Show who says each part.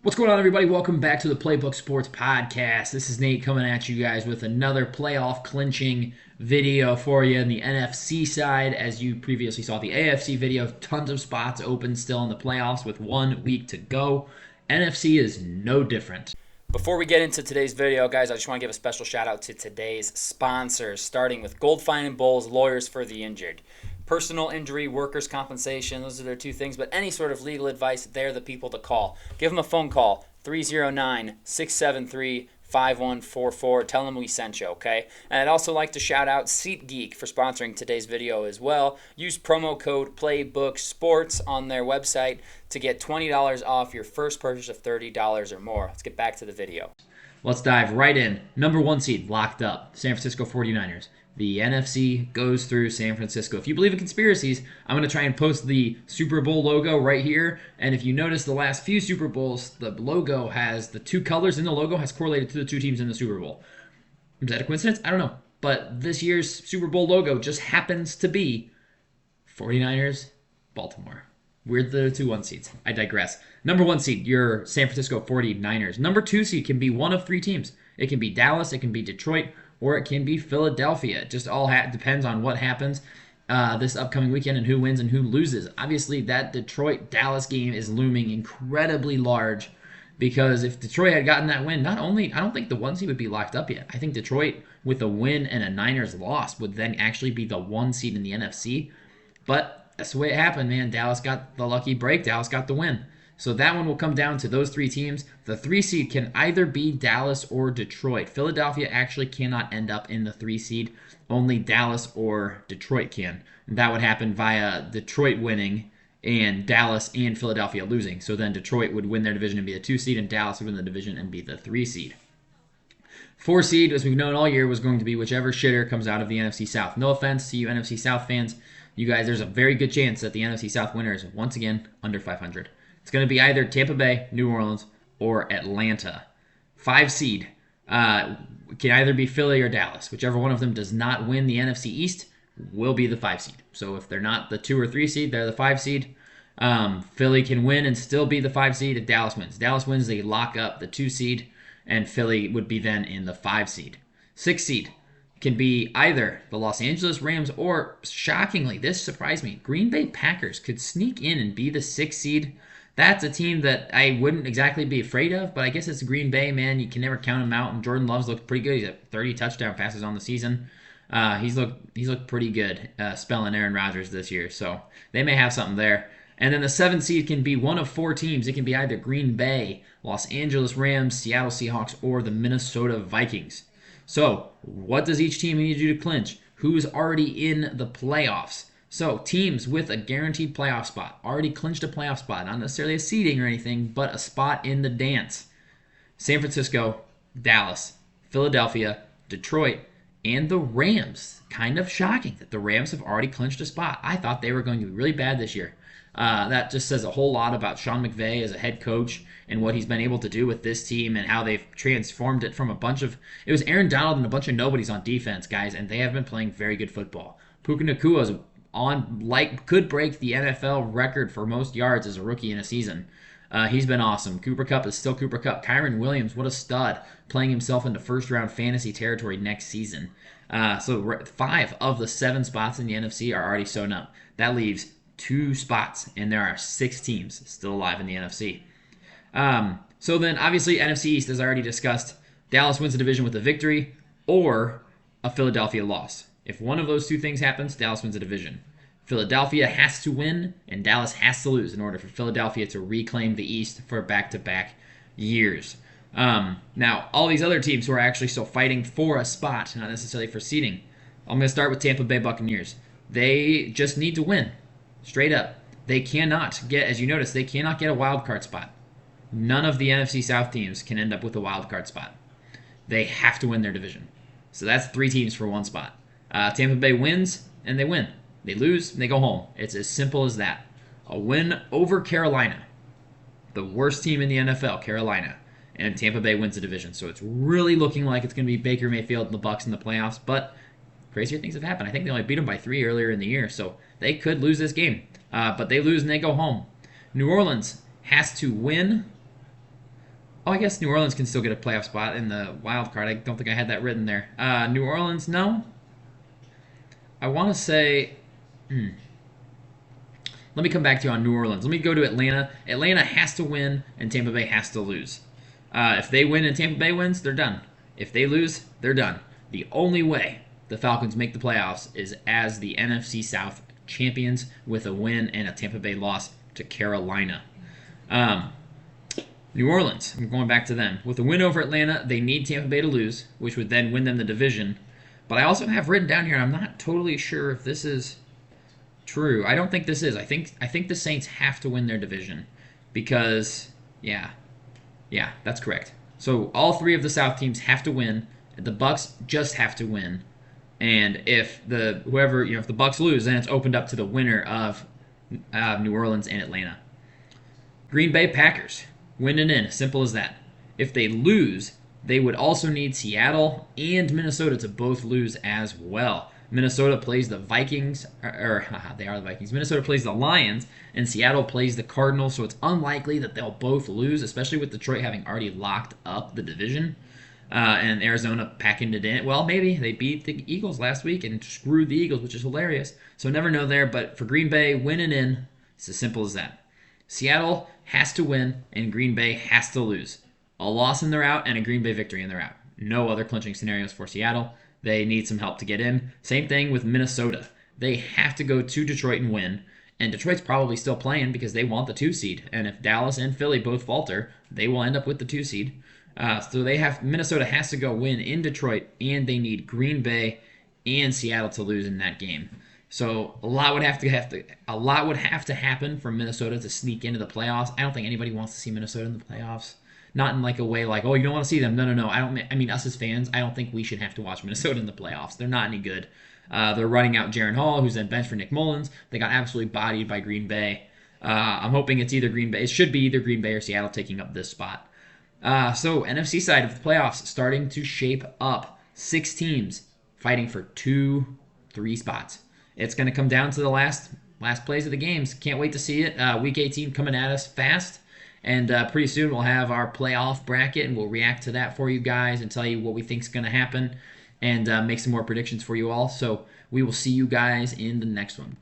Speaker 1: What's going on, everybody? Welcome back to the Playbook Sports Podcast. This is Nate coming at you guys with another playoff clinching video for you in the NFC side. As you previously saw the AFC video, tons of spots open still in the playoffs with 1 week to go. NFC is no different.
Speaker 2: Before we get into today's video, guys, I just want to give a special shout out to today's sponsors, starting with Gold Fine and Bowles, lawyers for the injured. Personal injury, workers' compensation, those are their two things, but any sort of legal advice, they're the people to call. Give them a phone call, 309-673-5144. Tell them we sent you, okay? And I'd also like to shout out SeatGeek for sponsoring today's video as well. Use promo code PlaybookSports on their website to get $20 off your first purchase of $30 or more. Let's get back to the video.
Speaker 1: Let's dive right in. Number 1 seed, locked up, San Francisco 49ers. The NFC goes through San Francisco. If you believe in conspiracies, I'm going to try and post the Super Bowl logo right here. And if you notice the last few Super Bowls, the logo has the two colors in the logo has correlated to the two teams in the Super Bowl. Is that a coincidence? I don't know. But this year's Super Bowl logo just happens to be 49ers, Baltimore. We're the 2-1 seeds. I digress. Number 1 seed, your San Francisco 49ers. Number 2 seed can be one of 3 teams. It can be Dallas, it can be Detroit, or it can be Philadelphia. It just all depends on what happens this upcoming weekend and who wins and who loses. Obviously, that Detroit-Dallas game is looming incredibly large because if Detroit had gotten that win, I don't think the 1 seed would be locked up yet. I think Detroit, with a win and a Niners loss, would then actually be the 1 seed in the NFC. But that's the way it happened, man. Dallas got the lucky break. Dallas got the win. So that one will come down to those 3 teams. The 3 seed can either be Dallas or Detroit. Philadelphia actually cannot end up in the 3 seed. Only Dallas or Detroit can. And that would happen via Detroit winning and Dallas and Philadelphia losing. So then Detroit would win their division and be the 2 seed, and Dallas would win the division and be the 3 seed. 4 seed, as we've known all year, was going to be whichever shitter comes out of the NFC South. No offense to you NFC South fans. You guys, there's a very good chance that the NFC South winner is, once again, under 500. It's going to be either Tampa Bay, New Orleans, or Atlanta. 5 seed can either be Philly or Dallas. Whichever one of them does not win the NFC East will be the 5 seed. So if they're not the 2 or 3 seed, they're the 5 seed. Philly can win and still be the 5 seed if Dallas wins. Dallas wins, they lock up the 2 seed, and Philly would be then in the 5 seed. 6 seed can be either the Los Angeles Rams or, shockingly, this surprised me, Green Bay Packers could sneak in and be the 6 seed. That's a team that I wouldn't exactly be afraid of, but I guess it's Green Bay, man. You can never count them out, and Jordan Love's looked pretty good. He's at 30 touchdown passes on the season. He's looked pretty good spelling Aaron Rodgers this year, so they may have something there. And then the 7th seed can be one of 4 teams. It can be either Green Bay, Los Angeles Rams, Seattle Seahawks, or the Minnesota Vikings. So what does each team need to do to clinch? Who's already in the playoffs? So teams with a guaranteed playoff spot, already clinched a playoff spot, not necessarily a seeding or anything, but a spot in the dance. San Francisco, Dallas, Philadelphia, Detroit, and the Rams. Kind of shocking that the Rams have already clinched a spot. I thought they were going to be really bad this year. That just says a whole lot about Sean McVay as a head coach and what he's been able to do with this team and how they've transformed it from it was Aaron Donald and a bunch of nobodies on defense, guys, and they have been playing very good football. Puka Nakua's could break the NFL record for most yards as a rookie in a season. He's been awesome. Cooper Kupp is still Cooper Kupp. Kyren Williams, what a stud, playing himself into first-round fantasy territory next season. So 5 of the 7 spots in the NFC are already sewn up. That leaves 2 spots, and there are 6 teams still alive in the NFC. So then, obviously, NFC East, as I already discussed, Dallas wins the division with a victory or a Philadelphia loss. If one of those 2 things happens, Dallas wins the division. Philadelphia has to win, and Dallas has to lose in order for Philadelphia to reclaim the East for back-to-back years. Now, all these other teams who are actually still fighting for a spot, not necessarily for seeding. I'm going to start with Tampa Bay Buccaneers. They just need to win. Straight up. They cannot get, as you notice, they cannot get a wild card spot. None of the NFC South teams can end up with a wild card spot. They have to win their division. So that's 3 teams for 1 spot. Tampa Bay wins, and they win. They lose, and they go home. It's as simple as that. A win over Carolina, the worst team in the NFL, Carolina, and Tampa Bay wins the division. So it's really looking like it's going to be Baker Mayfield and the Bucs in the playoffs, but crazier things have happened. I think they only beat them by 3 earlier in the year, so they could lose this game. But they lose and they go home. New Orleans has to win Oh, I guess New Orleans can still get a playoff spot in the wild card. I don't think I had that written there. New Orleans, no. I want to say. Let me come back to you on New Orleans. Let me go to Atlanta. Atlanta has to win, and Tampa Bay has to lose. If they win and Tampa Bay wins, they're done. If they lose, they're done. The only way the Falcons make the playoffs is as the NFC South champions with a win and a Tampa Bay loss to Carolina. Um, New Orleans, I'm going back to them. With a win over Atlanta, they need Tampa Bay to lose, which would then win them the division. But I also have written down here, I'm not totally sure if this is true. I don't think this is. I think the Saints have to win their division because yeah, that's correct. So all three of the South teams have to win. The Bucks just have to win. And if if the Bucks lose, then it's opened up to the winner of New Orleans and Atlanta. Green Bay Packers winning in, simple as that. If they lose, they would also need Seattle and Minnesota to both lose as well. Minnesota plays the Vikings, they are the Vikings. Minnesota plays the Lions, and Seattle plays the Cardinals, so it's unlikely that they'll both lose, especially with Detroit having already locked up the division. And Arizona packing it in. Well, maybe they beat the Eagles last week and screwed the Eagles, which is hilarious. So never know there, but for Green Bay, winning in, it's as simple as that. Seattle has to win, and Green Bay has to lose. A loss and they're out, and a Green Bay victory and they're out. No other clinching scenarios for Seattle. They need some help to get in. Same thing with Minnesota. They have to go to Detroit and win. And Detroit's probably still playing because they want the 2 seed. And if Dallas and Philly both falter, they will end up with the 2 seed. So Minnesota has to go win in Detroit, and they need Green Bay and Seattle to lose in that game. So a lot would have to happen for Minnesota to sneak into the playoffs. I don't think anybody wants to see Minnesota in the playoffs. Not in like a way like, oh, you don't want to see them. No. I mean, us as fans, I don't think we should have to watch Minnesota in the playoffs. They're not any good. They're running out Jaron Hall, who's then benched for Nick Mullins. They got absolutely bodied by Green Bay. I'm hoping it's either Green Bay. It should be either Green Bay or Seattle taking up this spot. So NFC side of the playoffs starting to shape up. 6 teams fighting for 2-3 spots. It's going to come down to the last plays of the games. Can't wait to see it. Week 18 coming at us fast. And pretty soon we'll have our playoff bracket, and we'll react to that for you guys and tell you what we think is going to happen and make some more predictions for you all. So we will see you guys in the next one.